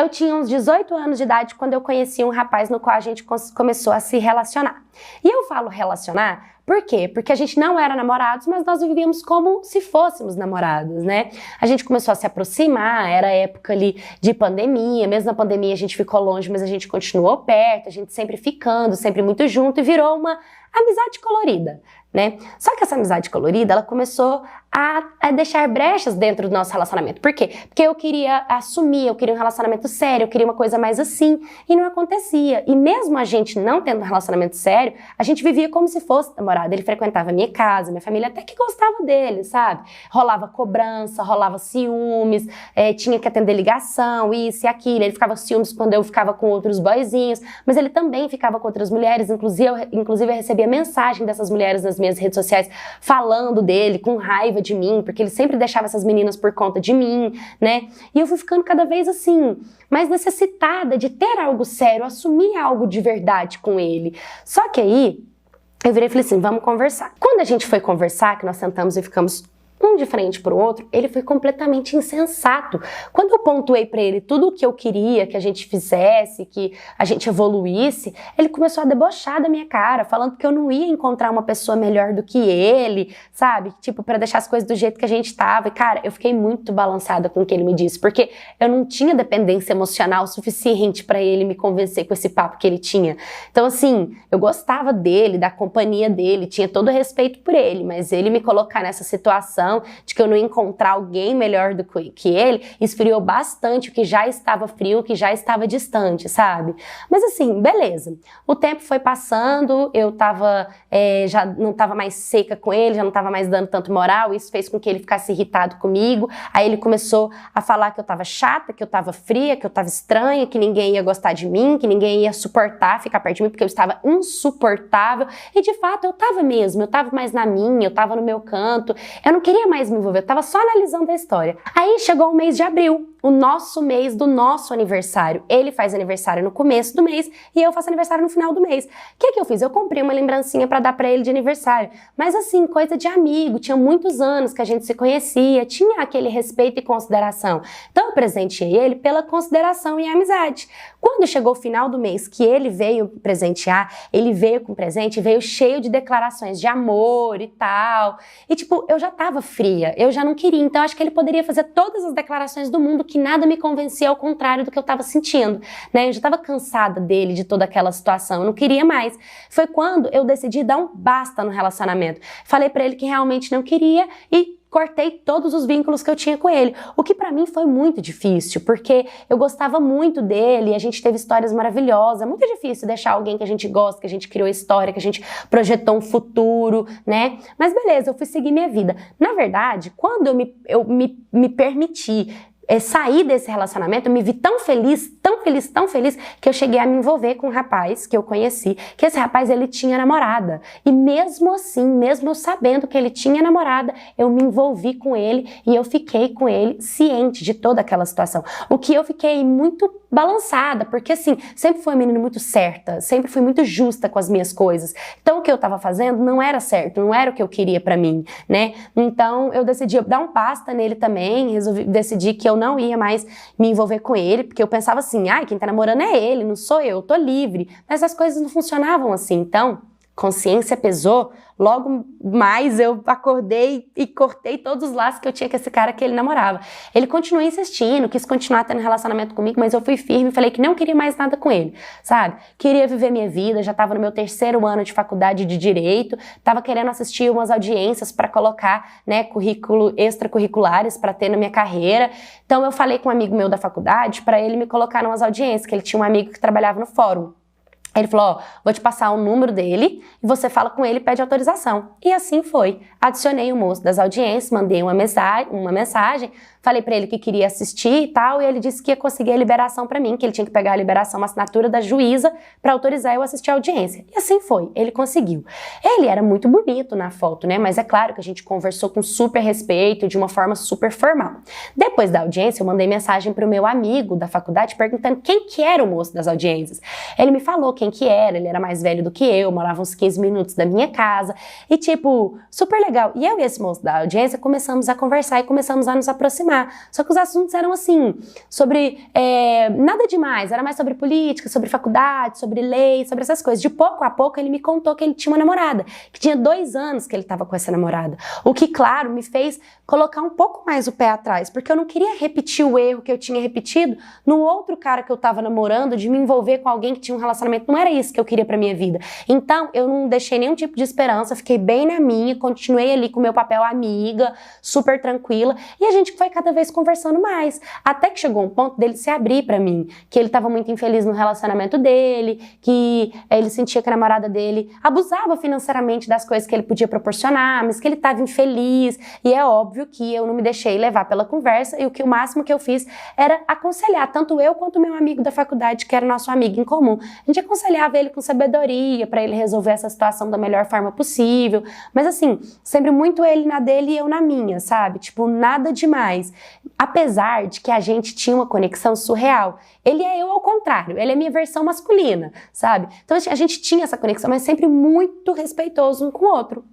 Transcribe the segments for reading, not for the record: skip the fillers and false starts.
Eu tinha uns 18 anos de idade quando eu conheci um rapaz no qual a gente começou a se relacionar. E eu falo relacionar por quê? Porque a gente não era namorados, mas nós vivíamos como se fôssemos namorados, né? A gente começou a se aproximar, era época ali de pandemia, mesmo na pandemia a gente ficou longe, mas a gente continuou perto, a gente sempre ficando, sempre muito junto e virou uma amizade colorida, né? Só que essa amizade colorida, ela começou a deixar brechas dentro do nosso relacionamento. Por quê? Porque eu queria assumir, eu queria um relacionamento sério, eu queria uma coisa mais assim, e não acontecia. E mesmo a gente não tendo um relacionamento sério, a gente vivia como se fosse namorado. Ele frequentava a minha casa, minha família até que gostava dele, sabe? Rolava cobrança, rolava ciúmes, tinha que atender ligação, isso e aquilo. Ele ficava ciúmes quando eu ficava com outros boyzinhos, mas ele também ficava com outras mulheres, inclusive eu recebia mensagem dessas mulheres nas minhas redes sociais falando dele, com raiva de mim, porque ele sempre deixava essas meninas por conta de mim, né? E eu fui ficando cada vez assim, mais necessitada de ter algo sério, assumir algo de verdade com ele. Só que aí, eu virei e falei assim, vamos conversar. Quando a gente foi conversar, que nós sentamos e ficamos um de frente pro outro, ele foi completamente insensato. Quando eu pontuei pra ele tudo o que eu queria que a gente fizesse, que a gente evoluísse, ele começou a debochar da minha cara, falando que eu não ia encontrar uma pessoa melhor do que ele, sabe? Tipo, pra deixar as coisas do jeito que a gente tava. E, cara, eu fiquei muito balançada com o que ele me disse, porque eu não tinha dependência emocional suficiente pra ele me convencer com esse papo que ele tinha. Então, assim, eu gostava dele, da companhia dele, tinha todo o respeito por ele, mas ele me colocar nessa situação de que eu não ia encontrar alguém melhor do que ele, esfriou bastante o que já estava frio, o que já estava distante, sabe? Mas assim, beleza. O tempo foi passando, eu já não tava mais seca com ele, já não tava mais dando tanto moral, isso fez com que ele ficasse irritado comigo, aí ele começou a falar que eu tava chata, que eu tava fria, que eu tava estranha, que ninguém ia gostar de mim, que ninguém ia suportar ficar perto de mim, porque eu estava insuportável, e de fato eu tava mesmo, eu tava mais na minha, eu tava no meu canto, eu não queria mais me envolver, eu tava só analisando a história. Aí chegou o mês de abril, o nosso mês do nosso aniversário. Ele faz aniversário no começo do mês e eu faço aniversário no final do mês. O que eu fiz? Eu comprei uma lembrancinha pra dar pra ele de aniversário. Mas assim, coisa de amigo, tinha muitos anos que a gente se conhecia, tinha aquele respeito e consideração. Então eu presenteei ele pela consideração e amizade. Quando chegou o final do mês que ele veio presentear, ele veio com presente, veio cheio de declarações de amor e tal. E tipo, eu já tava fria, eu já não queria. Então acho que ele poderia fazer todas as declarações do mundo que nada me convencia ao contrário do que eu tava sentindo, né? Eu já tava cansada dele, de toda aquela situação, eu não queria mais. Foi quando eu decidi dar um basta no relacionamento. Falei pra ele que realmente não queria e cortei todos os vínculos que eu tinha com ele, o que pra mim foi muito difícil, porque eu gostava muito dele, a gente teve histórias maravilhosas, é muito difícil deixar alguém que a gente gosta, que a gente criou história, que a gente projetou um futuro, né? Mas beleza, eu fui seguir minha vida. Na verdade, quando eu me permiti sair desse relacionamento, eu me vi tão feliz, que eu cheguei a me envolver com um rapaz que eu conheci, que esse rapaz, ele tinha namorada. E mesmo assim, mesmo eu sabendo que ele tinha namorada, eu me envolvi com ele e eu fiquei com ele ciente de toda aquela situação. O que eu fiquei muito balançada, porque assim, sempre fui uma menina muito certa, sempre fui muito justa com as minhas coisas. Então o que eu tava fazendo não era certo, não era o que eu queria pra mim, né? Então eu decidi dar um basta nele também, decidi que eu não ia mais me envolver com ele, porque eu pensava assim, quem tá namorando é ele, não sou eu tô livre. Mas as coisas não funcionavam assim, então consciência pesou, logo mais eu acordei e cortei todos os laços que eu tinha com esse cara que ele namorava. Ele continuou insistindo, quis continuar tendo relacionamento comigo, mas eu fui firme e falei que não queria mais nada com ele, sabe? Queria viver minha vida, já estava no meu 3º ano de faculdade de Direito, estava querendo assistir umas audiências para colocar, né, currículo extracurriculares para ter na minha carreira. Então eu falei com um amigo meu da faculdade para ele me colocar numas audiências, que ele tinha um amigo que trabalhava no fórum. Ele falou, vou te passar o número dele e você fala com ele e pede autorização. E assim foi. Adicionei o moço das audiências, mandei uma mensagem, falei pra ele que queria assistir e tal, e ele disse que ia conseguir a liberação pra mim, que ele tinha que pegar a liberação, uma assinatura da juíza pra autorizar eu assistir a audiência. E assim foi, ele conseguiu. Ele era muito bonito na foto, né? Mas é claro que a gente conversou com super respeito, de uma forma super formal. Depois da audiência, eu mandei mensagem pro meu amigo da faculdade perguntando quem que era o moço das audiências. Ele me falou quem que era, ele era mais velho do que eu, morava uns 15 minutos da minha casa, e tipo, super legal. E eu e esse moço da audiência começamos a conversar e começamos a nos aproximar. Só que os assuntos eram assim, sobre nada demais, era mais sobre política, sobre faculdade, sobre lei, sobre essas coisas. De pouco a pouco ele me contou que ele tinha uma namorada, que tinha 2 anos que ele estava com essa namorada. O que, claro, me fez colocar um pouco mais o pé atrás, porque eu não queria repetir o erro que eu tinha repetido no outro cara que eu tava namorando, de me envolver com alguém que tinha um relacionamento. Não era isso que eu queria pra minha vida. Então, eu não deixei nenhum tipo de esperança, fiquei bem na minha, continuei ali com o meu papel amiga, super tranquila, e a gente foi cada vez conversando mais, até que chegou um ponto dele se abrir pra mim, que ele tava muito infeliz no relacionamento dele, que ele sentia que a namorada dele abusava financeiramente das coisas que ele podia proporcionar, mas que ele tava infeliz, e é óbvio que eu não me deixei levar pela conversa, e o máximo que eu fiz era aconselhar, tanto eu quanto o meu amigo da faculdade, que era nosso amigo em comum. A gente aconselhava ele com sabedoria, pra ele resolver essa situação da melhor forma possível, mas assim, sempre muito ele na dele e eu na minha, sabe? Tipo, nada demais. Apesar de que a gente tinha uma conexão surreal. Ele é eu ao contrário, ele é minha versão masculina, sabe? Então a gente tinha essa conexão, mas sempre muito respeitoso um com o outro.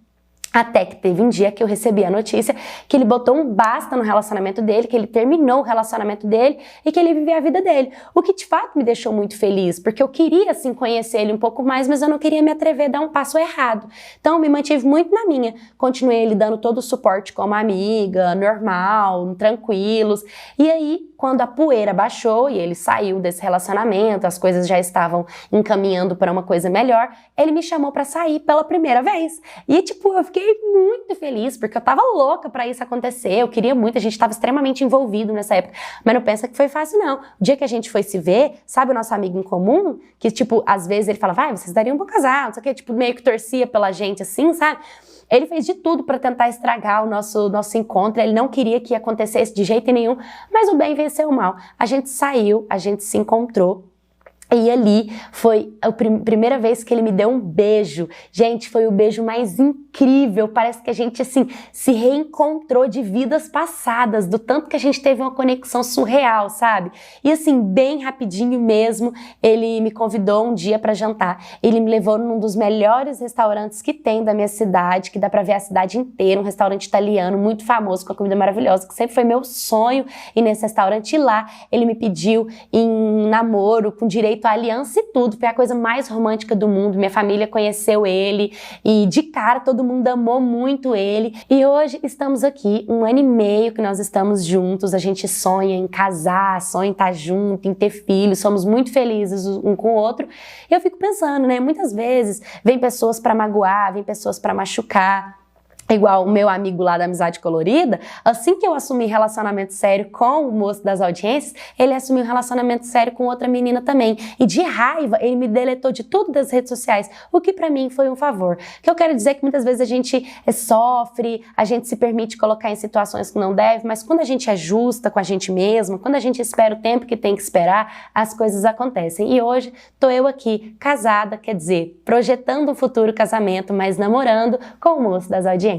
Até que teve um dia que eu recebi a notícia que ele botou um basta no relacionamento dele, que ele terminou o relacionamento dele e que ele vivia a vida dele. O que de fato me deixou muito feliz, porque eu queria assim conhecer ele um pouco mais, mas eu não queria me atrever a dar um passo errado. Então eu me mantive muito na minha. Continuei lhe dando todo o suporte como amiga, normal, tranquilos. E aí, quando a poeira baixou e ele saiu desse relacionamento, as coisas já estavam encaminhando para uma coisa melhor, ele me chamou para sair pela primeira vez. E tipo, eu fiquei muito feliz, porque eu tava louca pra isso acontecer, eu queria muito, a gente tava extremamente envolvido nessa época, mas não pensa que foi fácil não. O dia que a gente foi se ver, sabe o nosso amigo em comum, que tipo, às vezes ele fala, vai, vocês dariam um bom casal, não sei o que, tipo, meio que torcia pela gente assim, sabe? Ele fez de tudo pra tentar estragar o nosso encontro, ele não queria que acontecesse de jeito nenhum, mas o bem venceu o mal. A gente saiu, a gente se encontrou, e ali foi a primeira vez que ele me deu um beijo. Gente, foi o beijo mais incrível. Parece que a gente, assim, se reencontrou de vidas passadas, do tanto que a gente teve uma conexão surreal, sabe? E assim, bem rapidinho mesmo, ele me convidou um dia pra jantar. Ele me levou num dos melhores restaurantes que tem da minha cidade, que dá pra ver a cidade inteira, um restaurante italiano muito famoso, com a comida maravilhosa, que sempre foi meu sonho ir nesse restaurante. E lá, ele me pediu em namoro, com direito a aliança e tudo, foi a coisa mais romântica do mundo. Minha família conheceu ele e de cara todo mundo amou muito ele, e hoje estamos aqui 1 ano e meio que nós estamos juntos. A gente sonha em casar, sonha em estar junto, em ter filhos, somos muito felizes um com o outro. E eu fico pensando, né, muitas vezes vem pessoas pra magoar, vem pessoas pra machucar. Igual o meu amigo lá da Amizade Colorida, assim que eu assumi relacionamento sério com o moço das audiências, ele assumiu um relacionamento sério com outra menina também. E de raiva, ele me deletou de tudo das redes sociais, o que pra mim foi um favor. O que eu quero dizer é que muitas vezes a gente sofre, a gente se permite colocar em situações que não deve, mas quando a gente é justa com a gente mesmo, quando a gente espera o tempo que tem que esperar, as coisas acontecem. E hoje tô eu aqui, casada, quer dizer, projetando um futuro casamento, mas namorando com o moço das audiências.